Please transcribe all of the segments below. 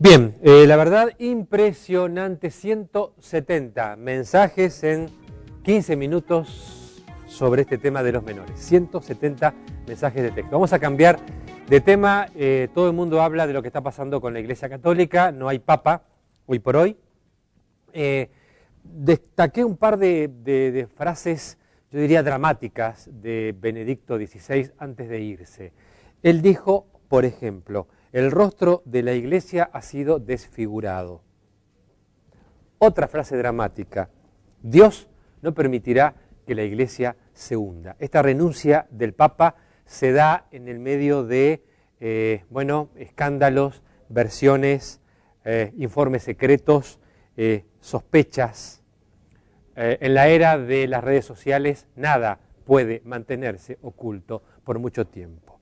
Bien, la verdad impresionante, 170 mensajes en 15 minutos sobre este tema de los menores, 170 mensajes de texto. Vamos a cambiar de tema, todo el mundo habla de lo que está pasando con la Iglesia Católica, no hay Papa hoy por hoy. Destaqué un par de frases, yo diría dramáticas, de Benedicto XVI antes de irse. Él dijo, por ejemplo, el rostro de la Iglesia ha sido desfigurado. Otra frase dramática, Dios no permitirá que la Iglesia se hunda. Esta renuncia del Papa se da en el medio de, escándalos, versiones, informes secretos, sospechas. En la era de las redes sociales nada puede mantenerse oculto por mucho tiempo.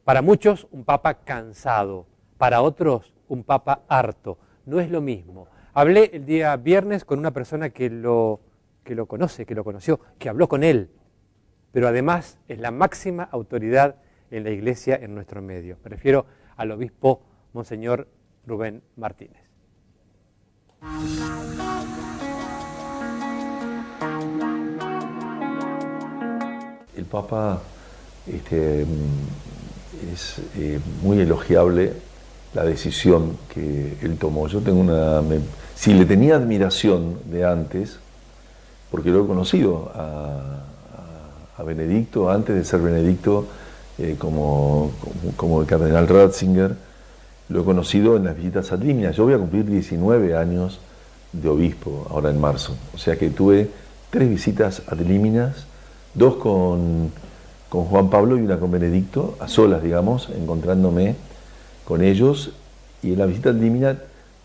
Para muchos, un papa cansado, para otros, un papa harto. No es lo mismo. Hablé el día viernes con una persona que lo conoció, que habló con él, pero además es la máxima autoridad en la Iglesia en nuestro medio. Me refiero al obispo Monseñor Rubén Martínez. El Papa es muy elogiable la decisión que él tomó. Yo tengo si le tenía admiración de antes, porque lo he conocido a Benedicto, antes de ser Benedicto, como el cardenal Ratzinger, lo he conocido en las visitas ad limina. Yo voy a cumplir 19 años de obispo, ahora en marzo. O sea que tuve 3 visitas ad liminas, 2 con Juan Pablo y una con Benedicto, a solas, digamos, encontrándome con ellos. Y en la visita ad limina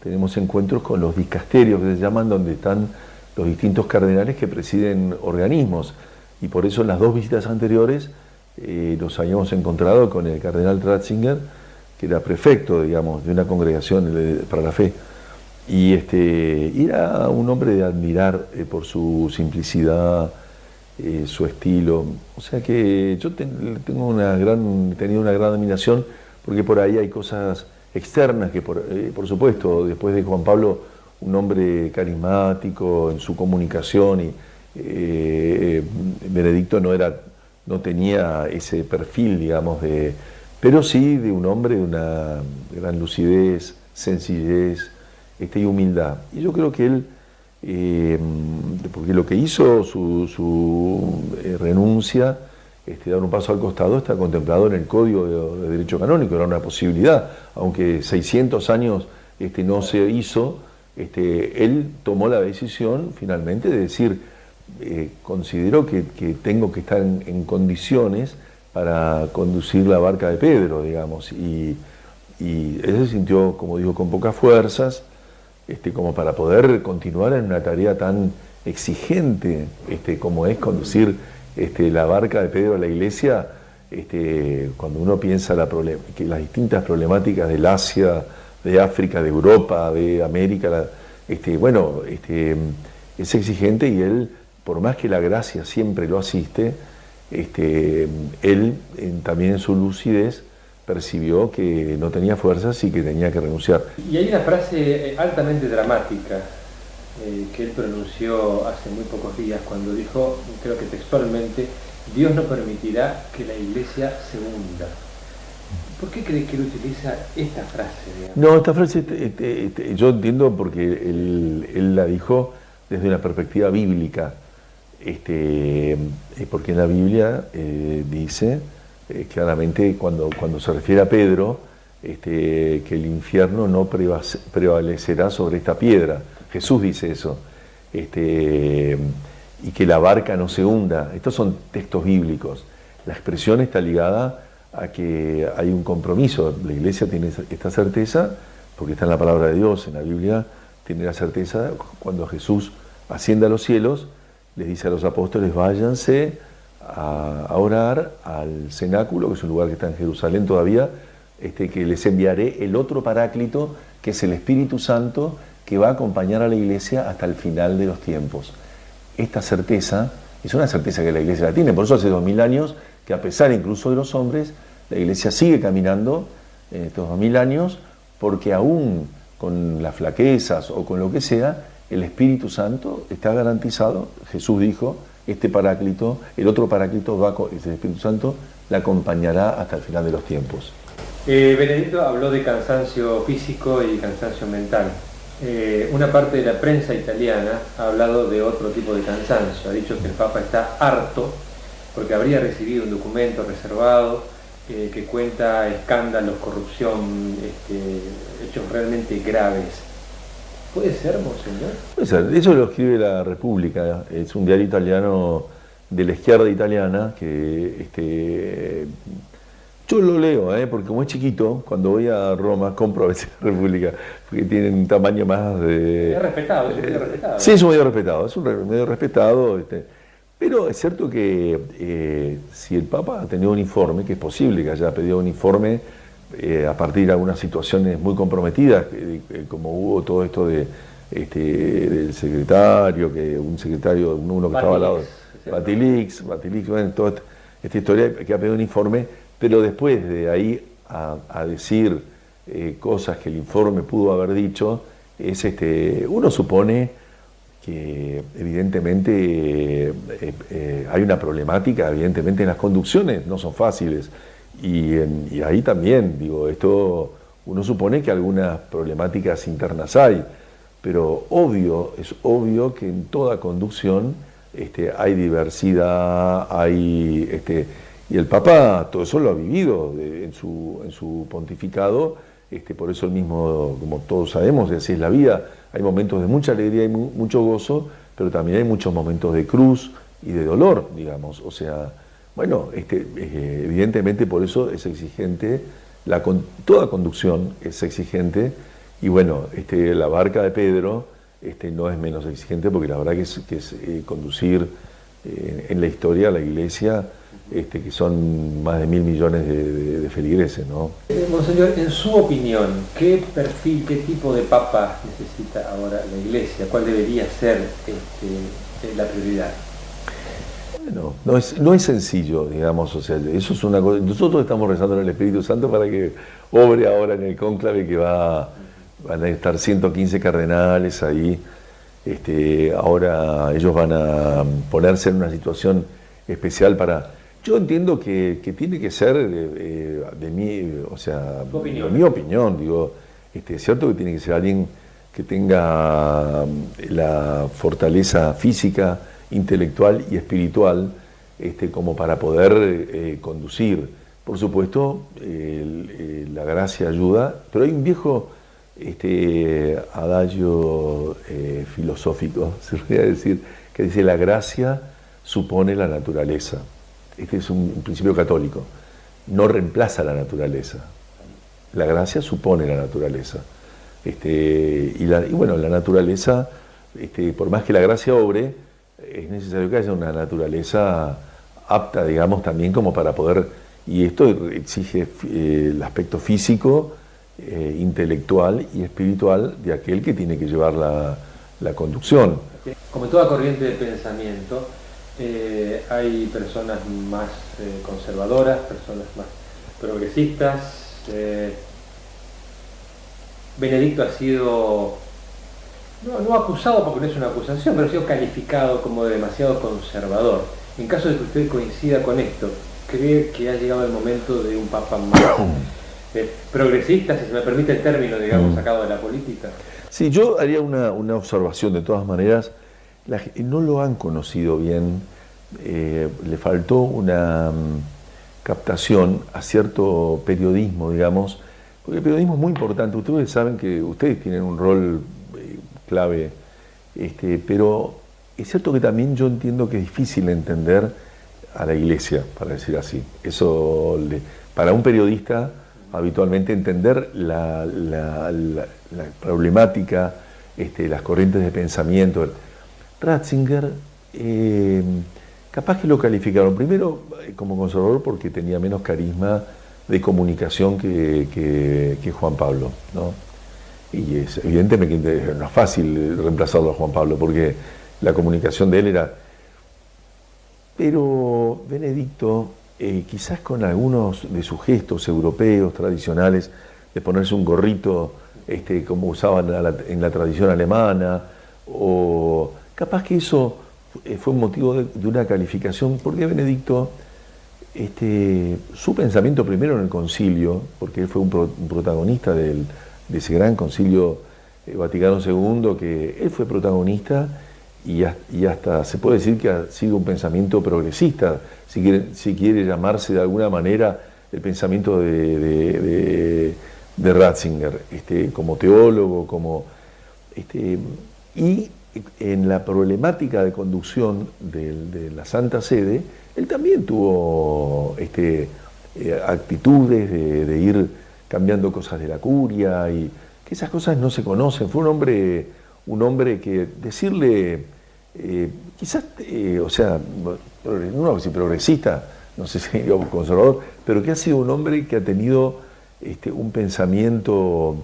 tenemos encuentros con los dicasterios, que se llaman, donde están los distintos cardenales que presiden organismos. Y por eso en las 2 visitas anteriores nos habíamos encontrado con el cardenal Ratzinger, que era prefecto, digamos, de una congregación para la fe. Y era un hombre de admirar por su simplicidad, su estilo. O sea que yo tengo una gran admiración, porque por ahí hay cosas externas que por supuesto, después de Juan Pablo, un hombre carismático en su comunicación, y Benedicto no tenía ese perfil, digamos, pero sí de un hombre de una gran lucidez, sencillez y humildad. Y yo creo que él, porque lo que hizo su renuncia, dar un paso al costado, está contemplado en el Código de Derecho Canónico, era una posibilidad, aunque 600 años no se hizo. Él tomó la decisión finalmente de decir, considero que tengo que estar en condiciones para conducir la barca de Pedro, digamos, y él se sintió, como digo, con pocas fuerzas, como para poder continuar en una tarea tan exigente como es conducir la barca de Pedro a la Iglesia. Cuando uno piensa que las distintas problemáticas del Asia, de África, de Europa, de América, es exigente, y él, por más que la gracia siempre lo asiste, él también en su lucidez percibió que no tenía fuerzas y que tenía que renunciar. Y hay una frase altamente dramática que él pronunció hace muy pocos días, cuando dijo, creo que textualmente, Dios no permitirá que la Iglesia se hunda. ¿Por qué cree que él utiliza esta frase, digamos? No, esta frase yo entiendo porque él la dijo desde una perspectiva bíblica, porque en la Biblia dice claramente, cuando se refiere a Pedro, que el infierno no prevalecerá sobre esta piedra. Jesús dice eso, y que la barca no se hunda. Estos son textos bíblicos. La expresión está ligada a que hay un compromiso. La Iglesia tiene esta certeza, porque está en la palabra de Dios, en la Biblia, tiene la certeza. Cuando Jesús asciende a los cielos, les dice a los apóstoles, váyanse a orar al cenáculo, que es un lugar que está en Jerusalén todavía, que les enviaré el otro Paráclito, que es el Espíritu Santo, que va a acompañar a la Iglesia hasta el final de los tiempos. Esta certeza Es una certeza que la Iglesia la tiene. Por eso hace 2000 años que, a pesar incluso de los hombres, la Iglesia sigue caminando en estos 2000 años, porque aún con las flaquezas o con lo que sea, el Espíritu Santo está garantizado. Jesús dijo, este Paráclito, el otro Paráclito, el Espíritu Santo, la acompañará hasta el final de los tiempos. Benedicto habló de cansancio físico y cansancio mental. Una parte de la prensa italiana ha hablado de otro tipo de cansancio. Ha dicho que el Papa está harto porque habría recibido un documento reservado que cuenta escándalos, corrupción, hechos realmente graves. ¿Puede ser, monseñor? Puede ser. Eso lo escribe La República. Es un diario italiano de la izquierda italiana que yo lo leo, porque como es chiquito, cuando voy a Roma compro a veces La República, porque tienen un tamaño más de... Es respetado, es un medio respetado. Sí, es un medio respetado, es un medio respetado. Pero es cierto que si el Papa ha tenido un informe, que es posible que haya pedido un informe a partir de algunas situaciones muy comprometidas, como hubo todo esto del secretario, uno que estaba al lado, Batilix, bueno, toda esta historia que ha pedido un informe, pero después de ahí a decir cosas que el informe pudo haber dicho, uno supone que evidentemente hay una problemática, evidentemente en las conducciones no son fáciles, y ahí también, digo, esto uno supone que algunas problemáticas internas hay, pero es obvio que en toda conducción hay diversidad, y el Papa todo eso lo ha vivido en su pontificado, por eso el mismo, como todos sabemos, así es la vida, hay momentos de mucha alegría y mucho gozo, pero también hay muchos momentos de cruz y de dolor, digamos, o sea, bueno, evidentemente por eso es exigente, toda conducción es exigente, y bueno, la barca de Pedro no es menos exigente, porque la verdad que es conducir en la historia la Iglesia, que son más de 1.000 millones de feligreses, ¿no? Monseñor, en su opinión, ¿qué perfil, qué tipo de Papa necesita ahora la Iglesia? ¿Cuál debería ser la prioridad? Bueno, no es sencillo, digamos, o sea, eso es una cosa. Nosotros estamos rezando en el Espíritu Santo para que obre ahora en el cónclave, que van a estar 115 cardenales ahí. Ahora ellos van a ponerse en una situación especial para... Yo entiendo que tiene que ser de mí, o sea, de mi opinión, digo, es cierto que tiene que ser alguien que tenga la fortaleza física, intelectual y espiritual, como para poder conducir. Por supuesto, la gracia ayuda, pero hay un viejo adagio filosófico, se podría decir, que dice: la gracia supone la naturaleza. Este es un principio católico. No reemplaza la naturaleza. La gracia supone la naturaleza. Y bueno, la naturaleza, por más que la gracia obre, es necesario que haya una naturaleza apta, digamos, también como para poder... Y esto exige el aspecto físico, intelectual y espiritual de aquel que tiene que llevar la conducción. Como en toda corriente de pensamiento, hay personas más conservadoras, personas más progresistas. Benedicto ha sido, no acusado porque no es una acusación, pero ha sido calificado como demasiado conservador. En caso de que usted coincida con esto, ¿cree que ha llegado el momento de un papa más progresista, si se me permite el término, digamos, sacado de la política? Sí, yo haría una observación de todas maneras. No lo han conocido bien, le faltó una captación a cierto periodismo, digamos, porque el periodismo es muy importante. Ustedes saben que ustedes tienen un rol clave, pero es cierto que también yo entiendo que es difícil entender a la Iglesia, para decir así. Eso, para un periodista, habitualmente entender la problemática, las corrientes de pensamiento. Ratzinger, capaz que lo calificaron primero como conservador porque tenía menos carisma de comunicación que Juan Pablo, ¿no? Y es evidentemente no es fácil reemplazarlo a Juan Pablo, porque la comunicación de él era Pero Benedicto, quizás con algunos de sus gestos europeos tradicionales, de ponerse un gorrito como usaban en la tradición alemana, o capaz que eso fue un motivo de una calificación, porque Benedicto, su pensamiento primero en el concilio, porque él fue un protagonista de ese gran concilio Vaticano II, que él fue protagonista, y hasta se puede decir que ha sido un pensamiento progresista, si quiere llamarse de alguna manera el pensamiento de Ratzinger, como teólogo, y en la problemática de conducción de la Santa Sede, él también tuvo actitudes de ir cambiando cosas de la curia, y que esas cosas no se conocen. Fue un hombre que decirle, quizás, o sea, no sé si progresista, no sé si conservador, pero que ha sido un hombre que ha tenido un pensamiento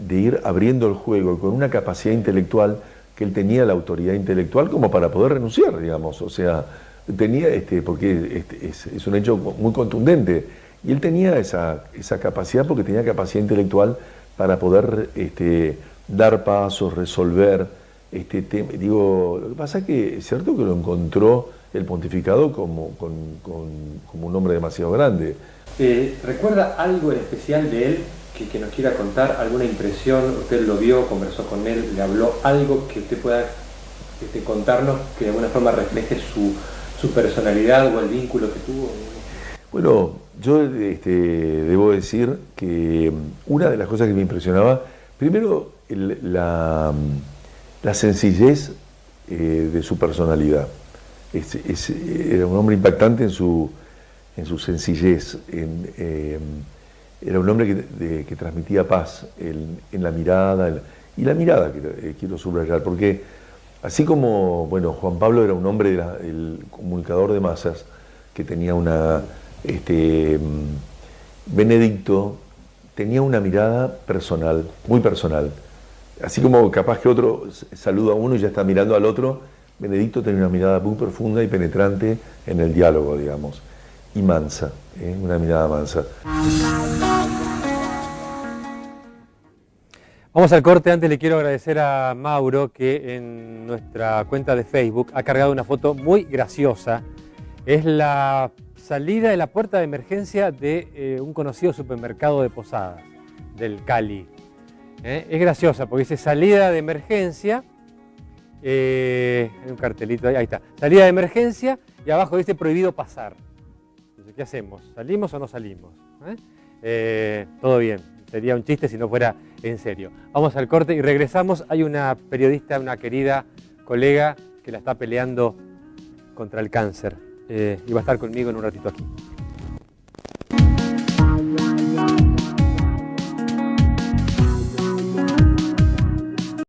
de ir abriendo el juego, y con una capacidad intelectual, que él tenía la autoridad intelectual como para poder renunciar, digamos, o sea, tenía, porque es un hecho muy contundente, y él tenía esa capacidad, porque tenía capacidad intelectual para poder dar pasos, resolver, digo, lo que pasa es que es cierto que lo encontró el pontificado como un hombre demasiado grande. ¿Recuerda algo en especial de él que nos quiera contar? ¿Alguna impresión? ¿Usted lo vio, conversó con él, le habló algo que usted pueda contarnos que de alguna forma refleje su personalidad o el vínculo que tuvo? Bueno, yo debo decir que una de las cosas que me impresionaba, primero la sencillez de su personalidad. Era un hombre impactante en su sencillez. Era un hombre que transmitía paz en la mirada, y la mirada que quiero subrayar, porque así como, bueno, Juan Pablo era un hombre, el comunicador de masas, que tenía Benedicto tenía una mirada personal, muy personal. Así como capaz que otro saluda a uno y ya está mirando al otro, Benedicto tenía una mirada muy profunda y penetrante en el diálogo, digamos, y mansa, una mirada mansa. Vamos al corte. Antes le quiero agradecer a Mauro, que en nuestra cuenta de Facebook ha cargado una foto muy graciosa. Es la salida de la puerta de emergencia de un conocido supermercado de Posadas, del Cali. Es graciosa porque dice salida de emergencia, hay un cartelito ahí está, salida de emergencia, y abajo dice prohibido pasar. Entonces, ¿qué hacemos? ¿Salimos o no salimos? Todo bien, sería un chiste si no fuera en serio. Vamos al corte y regresamos. Hay una periodista, una querida colega que la está peleando contra el cáncer, y va a estar conmigo en un ratito aquí.